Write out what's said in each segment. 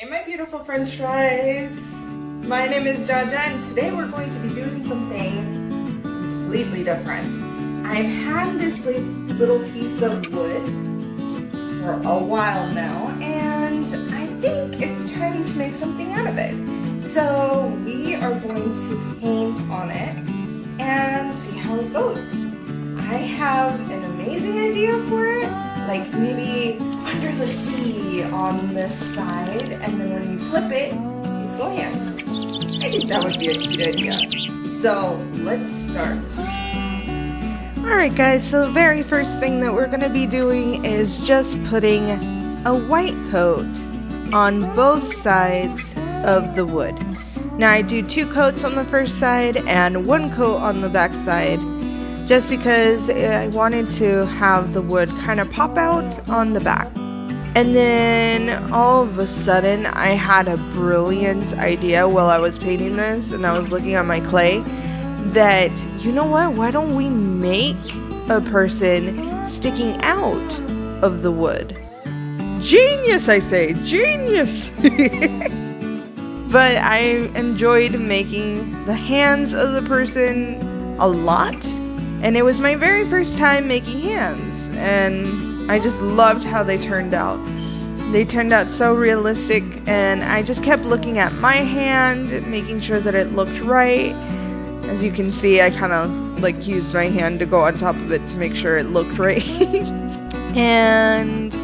Hey my beautiful french fries! My name is Jaja and today we're going to be doing something completely different. I've had this little piece of wood for a while now and I think it's time to make something out of it. So we are going to paint on it and see how it goes. I have an amazing idea for it, like maybe under the sea on this side, and then when you flip it, it's land. I think that would be a cute idea. So let's start. Alright guys, so the very first thing that we're going to be doing is just putting a white coat on both sides of the wood. Now I do 2 coats on the first side and 1 coat on the back side, just because I wanted to have the wood kind of pop out on the back. And then all of a sudden I had a brilliant idea while I was painting this and I was looking at my clay that, you know what, why don't we make a person sticking out of the wood? Genius, I say, genius! But I enjoyed making the hands of the person a lot. And it was my very first time making hands, and I just loved how they turned out. They turned out so realistic, and I just kept looking at my hand, making sure that it looked right. As you can see, I kind of like used my hand to go on top of it to make sure it looked right. And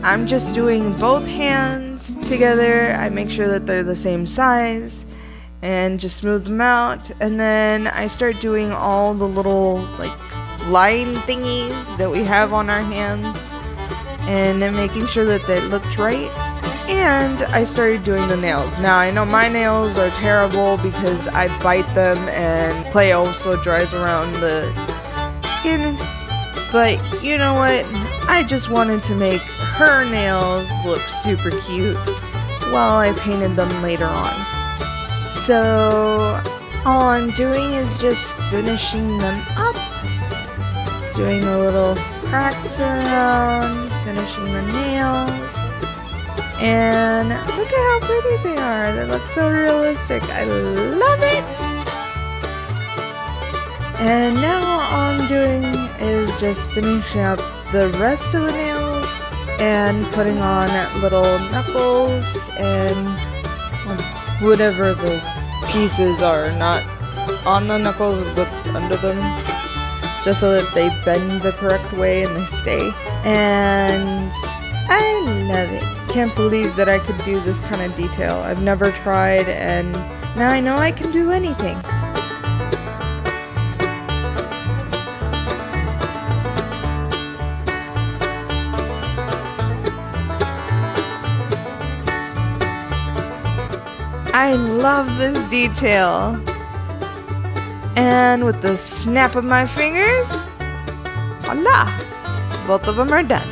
I'm just doing both hands together. I make sure that they're the same size and just smooth them out, and then I start doing all the little like line thingies that we have on our hands and then making sure that they looked right. And I started doing the nails. Now I know my nails are terrible because I bite them and clay also dries around the skin, but you know what, I just wanted to make her nails look super cute while I painted them later on. So all I'm doing is just finishing them up, doing the little cracks around, finishing the nails, and look at how pretty they are. They look so realistic. I love it! And now all I'm doing is just finishing up the rest of the nails and putting on little knuckles and whatever the pieces are, not on the knuckles but under them, just so that they bend the correct way and they stay. And I love it. Can't believe that I could do this kind of detail. I've never tried, and now I know I can do anything. I love this detail. And with the snap of my fingers, voila, both of them are done.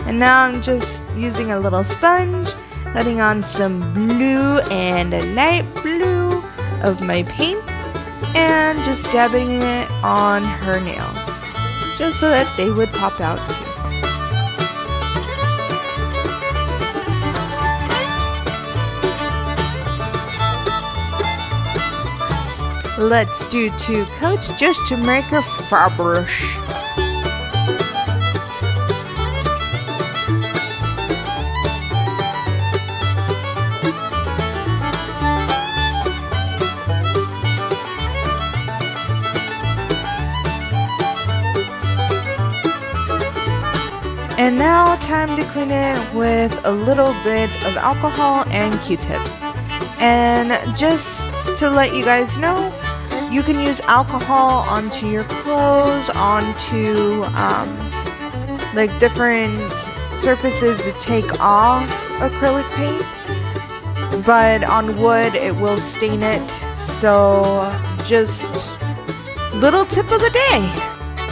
And now I'm just using a little sponge, letting on some blue and a light blue of my paint, and just dabbing it on her nails, just so that they would pop out too. Let's do 2 coats just to make her fabric. And now time to clean it with a little bit of alcohol and Q-tips. And just to let you guys know, you can use alcohol onto your clothes, onto like different surfaces to take off acrylic paint, but on wood it will stain it. So just little tip of the day.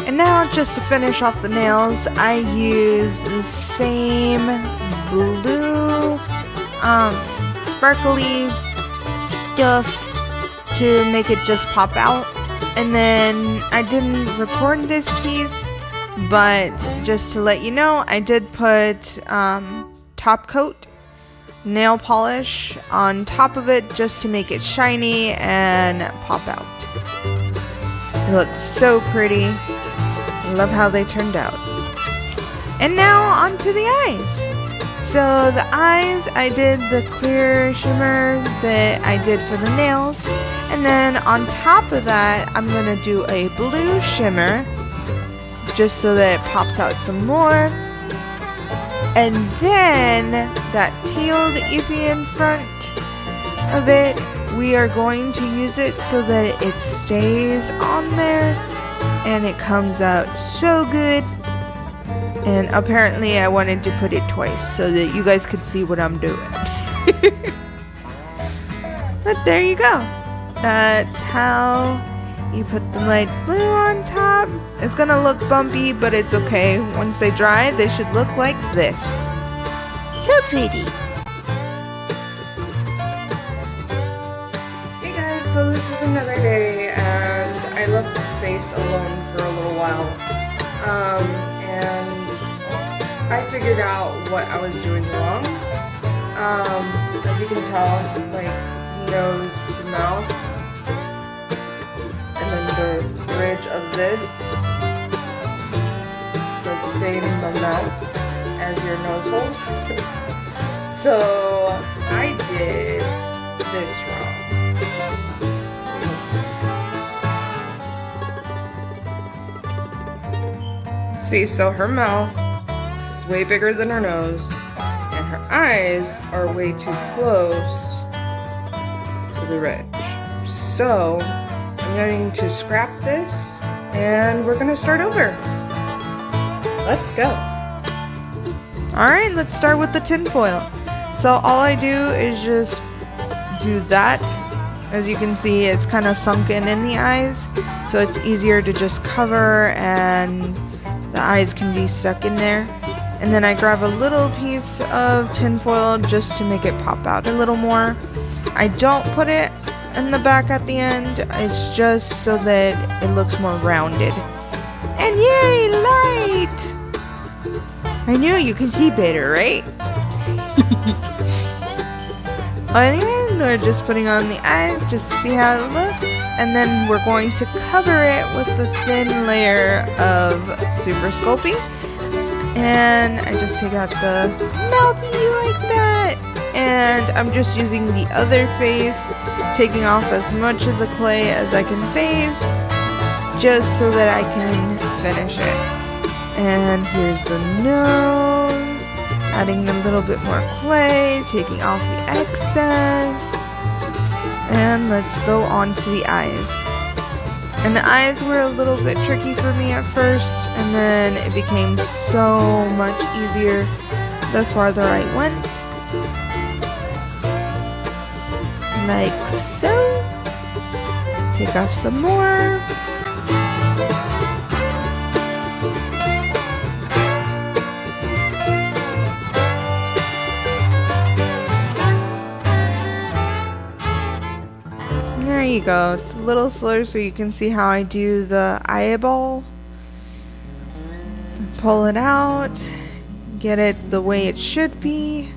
And now just to finish off the nails, I use the same blue sparkly stuff to make it just pop out. And then I didn't record this piece, but just to let you know, I did put top coat nail polish on top of it just to make it shiny and pop out. It looks so pretty. I love how they turned out. And now onto the eyes. So the eyes, I did the clear shimmer that I did for the nails. And then on top of that, I'm going to do a blue shimmer just so that it pops out some more. And then that teal that you see in front of it, we are going to use it so that it stays on there and it comes out so good. And apparently I wanted to put it twice so that you guys could see what I'm doing. But there you go. That's how you put the light blue on top. It's gonna look bumpy, but it's okay. Once they dry, they should look like this. So pretty. Hey guys, so this is another day, and I left the face alone for a little while. And I figured out what I was doing wrong. As you can tell, like nose to mouth, and then the bridge of this does the same in the mouth as your nose holes. So I did this wrong. See, so her mouth is way bigger than her nose, and her eyes are way too close to the ridge. So I'm going to scrap this, and we're going to start over. Let's go. Alright, let's start with the tinfoil. So all I do is just do that. As you can see, it's kind of sunken in the eyes, so it's easier to just cover and the eyes can be stuck in there. And then I grab a little piece of tinfoil just to make it pop out a little more. I don't put it in the back at the end, it's just so that it looks more rounded. And yay, light! I knew you can see better, right? Anyway, we're just putting on the eyes just to see how it looks, and then we're going to cover it with the thin layer of Super Sculpey. And I just take out the mouthy like that, and I'm just using the other face, taking off as much of the clay as I can save, just so that I can finish it. And here's the nose, adding a little bit more clay, taking off the excess, and let's go on to the eyes. And the eyes were a little bit tricky for me at first, and then it became so much easier the farther I went. Like so. Take off some more. There you go. It's a little slower so you can see how I do the eyeball. Pull it out, get it the way it should be.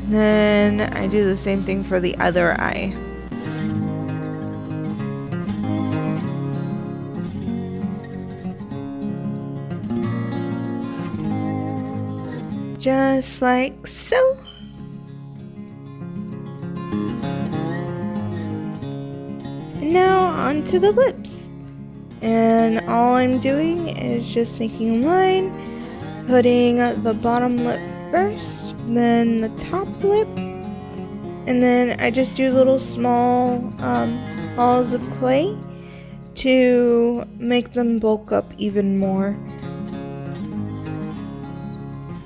Then I do the same thing for the other eye. Just like so. And now onto the lips. And all I'm doing is just making a line, putting the bottom lip first, then the top lip, and then I just do little small balls of clay to make them bulk up even more.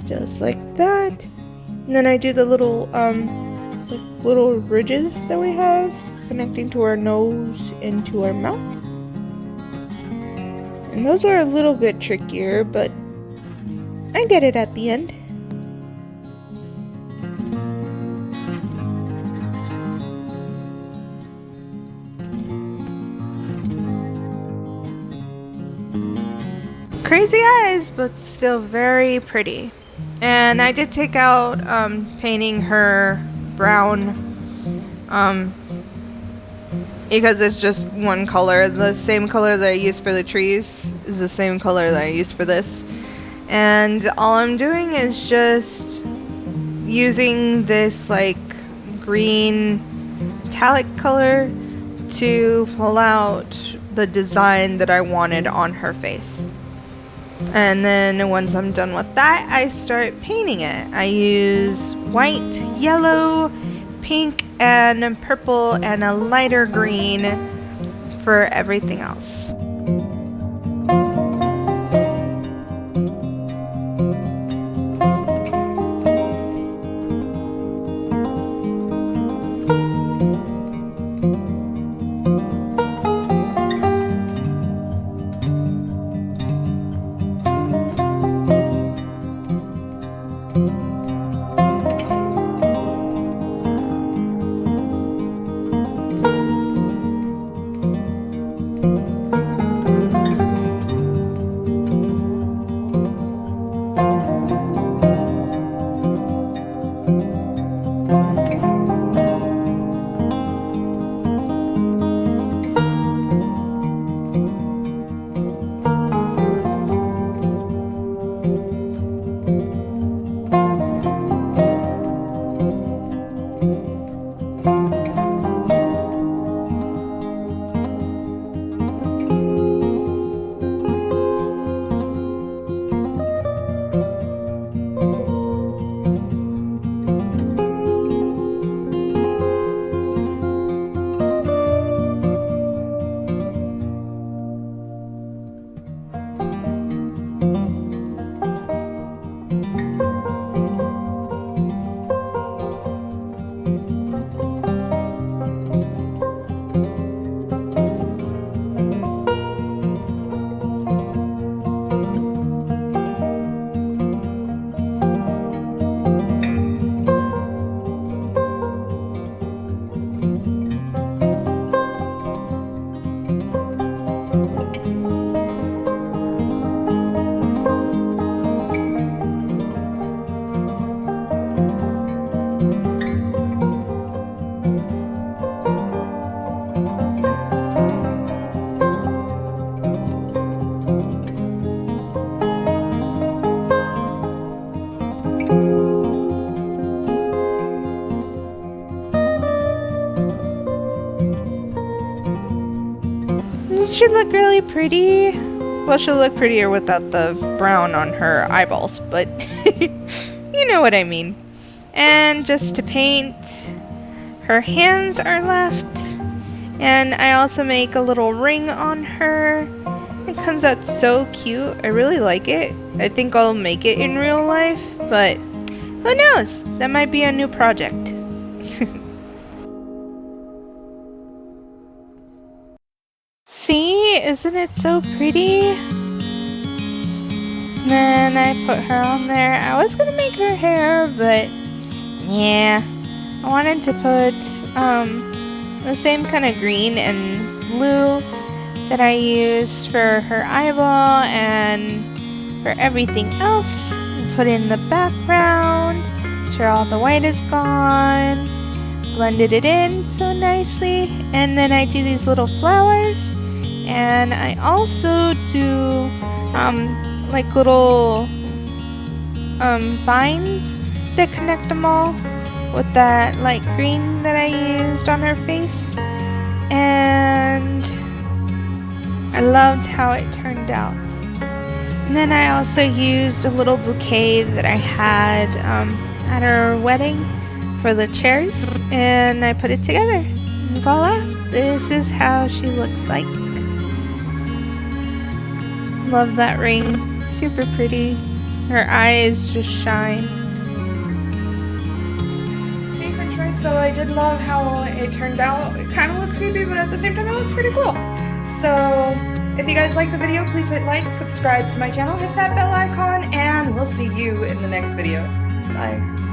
Just like that. And then I do the little little ridges that we have connecting to our nose and to our mouth. And those are a little bit trickier, but I get it at the end. Crazy eyes, but still very pretty. And I did take out painting her brown because it's just one color. The same color that I used for the trees is the same color that I used for this. And all I'm doing is just using this like green metallic color to pull out the design that I wanted on her face. And then once I'm done with that, I start painting it. I use white, yellow, pink, and purple, and a lighter green for everything else. She look really pretty. Well, she'll look prettier without the brown on her eyeballs, but you know what I mean. And just to paint, her hands are left, and I also make a little ring on her. It comes out so cute. I really like it. I think I'll make it in real life, but who knows? That might be a new project. See, isn't it so pretty? And then I put her on there. I was gonna make her hair, but yeah, I wanted to put the same kind of green and blue that I used for her eyeball and for everything else. Put in the background, sure all the white is gone, blended it in so nicely, and then I do these little flowers. And I also do like little vines that connect them all with that light green that I used on her face. And I loved how it turned out. And then I also used a little bouquet that I had at her wedding for the chairs, and I put it together. And voila, this is how she looks like. Love that ring, super pretty. Her eyes just shine. Hey French fries, so I did love how it turned out. It kind of looks creepy, but at the same time it looks pretty cool. So if you guys like the video, please hit like, subscribe to my channel, hit that bell icon, and we'll see you in the next video. Bye.